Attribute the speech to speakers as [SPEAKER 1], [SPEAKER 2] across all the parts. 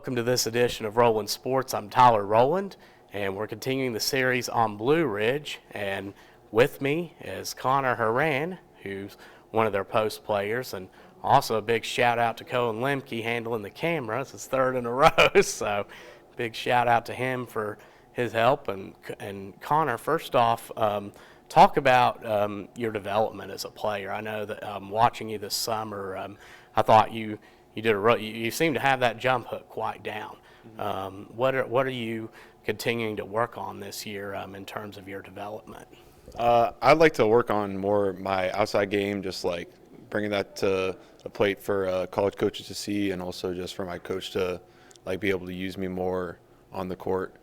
[SPEAKER 1] Welcome to this edition of Roland Sports. I'm Tyler Rowland, and we're continuing the series on Blue Ridge. And with me is Connor Horan, who's one of their post players, and also a big shout out to Cohen Lemke handling the camera. It's his third in a row, so big shout out to him for his help. And Connor, first off, talk about your development as a player. I know that watching you this summer, I thought you seem to have that jump hook quite down. What are you continuing to work on this year in terms of your development?
[SPEAKER 2] I'd like to work on more my outside game, just like bringing that to the plate for college coaches to see, and also just for my coach to like be able to use me more on the court.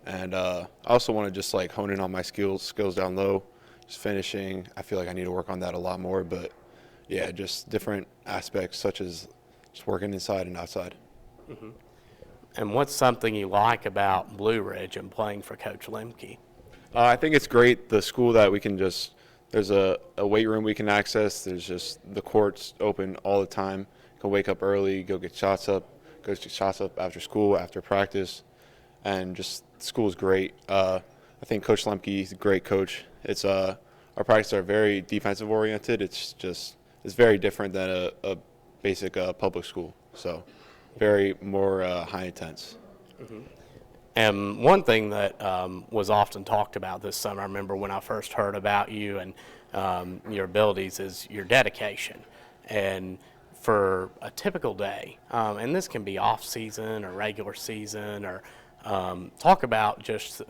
[SPEAKER 2] And I also want to just like hone in on my skills down low, just finishing. I feel like I need to work on that a lot more, but yeah, just different aspects such as just working inside and outside.
[SPEAKER 1] Mm-hmm. And what's something you like about Blue Ridge and playing for Coach Lemke?
[SPEAKER 2] I think it's great, the school that we can just, there's a weight room we can access. There's just the courts open all the time. You can wake up early, go get shots up after school, after practice, and just school is great. I think Coach Lemke is a great coach. It's our practices are very defensive oriented. It's very different than a basic public school, so very more high intense.
[SPEAKER 1] Mm-hmm. And one thing that was often talked about this summer, I remember when I first heard about you and your abilities, is your dedication. And for a typical day, and this can be off season or regular season, or talk about just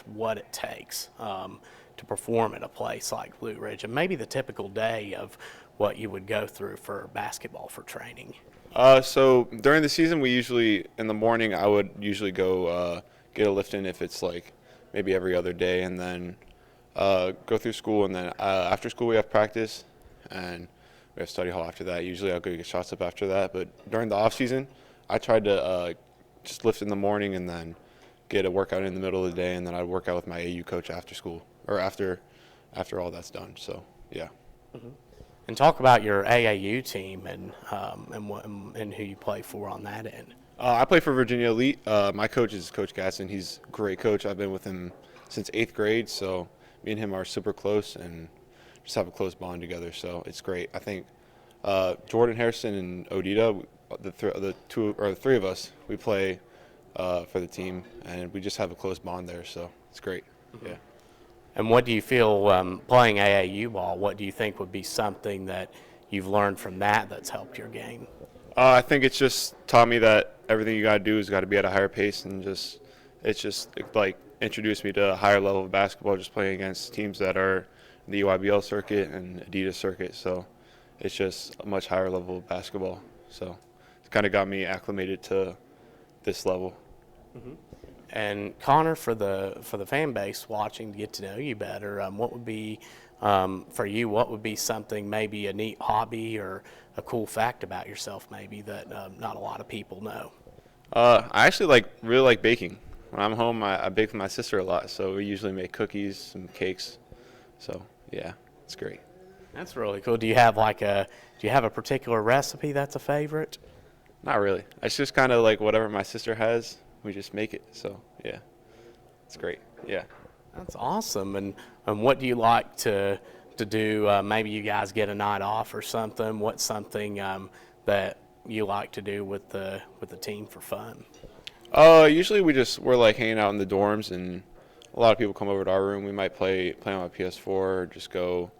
[SPEAKER 1] what it takes to perform at a place like Blue Ridge, and maybe the typical day of what you would go through for basketball for training.
[SPEAKER 2] So during the season, in the morning, I would usually go get a lift in if it's like maybe every other day, and then go through school, and then after school we have practice, and we have study hall after that. Usually I'll go get shots up after that, but during the off season, I tried to just lift in the morning and then get a workout in the middle of the day, and then I'd work out with my AU coach after school or after all that's done. So yeah.
[SPEAKER 1] Mm-hmm. And talk about your AAU team and who you play for on that end.
[SPEAKER 2] I play for Virginia Elite. My coach is Coach Gasson. He's a great coach. I've been with him since 8th grade, so me and him are super close and just have a close bond together. So it's great. I think Jordan, Harrison, and Odita, the three of us, we play for the team, and we just have a close bond there. So it's great. Mm-hmm. Yeah.
[SPEAKER 1] And what do you feel playing AAU ball? What do you think would be something that you've learned from that's helped your game?
[SPEAKER 2] I think it's just taught me that everything you got to do is got to be at a higher pace, and it's like introduced me to a higher level of basketball, just playing against teams that are in the EYBL circuit and Adidas circuit. So it's just a much higher level of basketball. So it's kind of got me acclimated to this level.
[SPEAKER 1] Mm-hmm. And Connor, for the fan base watching to get to know you better, what would be for you? What would be something, maybe a neat hobby or a cool fact about yourself, maybe that not a lot of people know?
[SPEAKER 2] I actually really like baking. When I'm home, I bake with my sister a lot, so we usually make cookies and cakes. So yeah, it's great.
[SPEAKER 1] That's really cool. Do you have a particular recipe that's a favorite?
[SPEAKER 2] Not really. It's just kind of like whatever my sister has, we just make it. So yeah, it's great. Yeah.
[SPEAKER 1] That's awesome. And what do you like to do? Maybe you guys get a night off or something. What's something that you like to do with the team for fun?
[SPEAKER 2] Usually we're like hanging out in the dorms, and a lot of people come over to our room. We might play on my PS4 or just go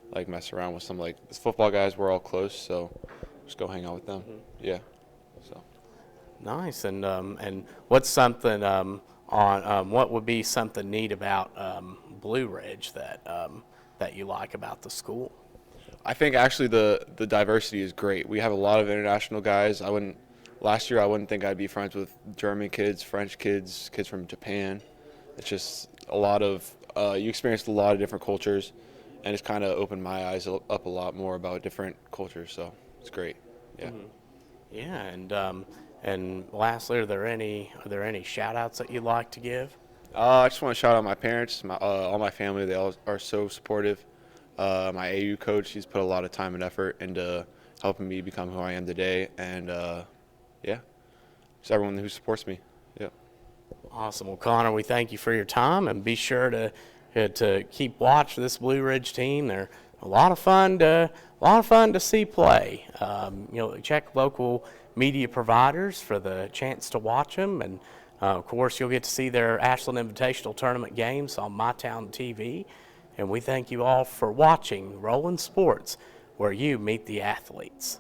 [SPEAKER 2] like mess around with some like the football guys. We're all close, so just go hang out with them. Mm-hmm. Yeah. So.
[SPEAKER 1] Nice. And what's something what would be something neat about Blue Ridge that you like about the school?
[SPEAKER 2] I think actually the diversity is great. We have a lot of international guys. Last year I wouldn't think I'd be friends with German kids, French kids, kids from Japan. It's just a lot of you experienced a lot of different cultures, and it's kind of opened my eyes up a lot more about different cultures. So it's great. Yeah.
[SPEAKER 1] Mm-hmm. Yeah, and lastly, are there any shout outs that you'd like to give?
[SPEAKER 2] I just want to shout out my parents, all my family. They all are so supportive. My AU coach, he's put a lot of time and effort into helping me become who I am today. And yeah, just everyone who supports me. Yeah.
[SPEAKER 1] Awesome. Well, Connor, we thank you for your time, and be sure to keep watch of this Blue Ridge team. They're a lot of fun to see play. Check local media providers for the chance to watch them, and of course, you'll get to see their Ashland Invitational Tournament games on My Town TV. And we thank you all for watching Roland Sports, where you meet the athletes.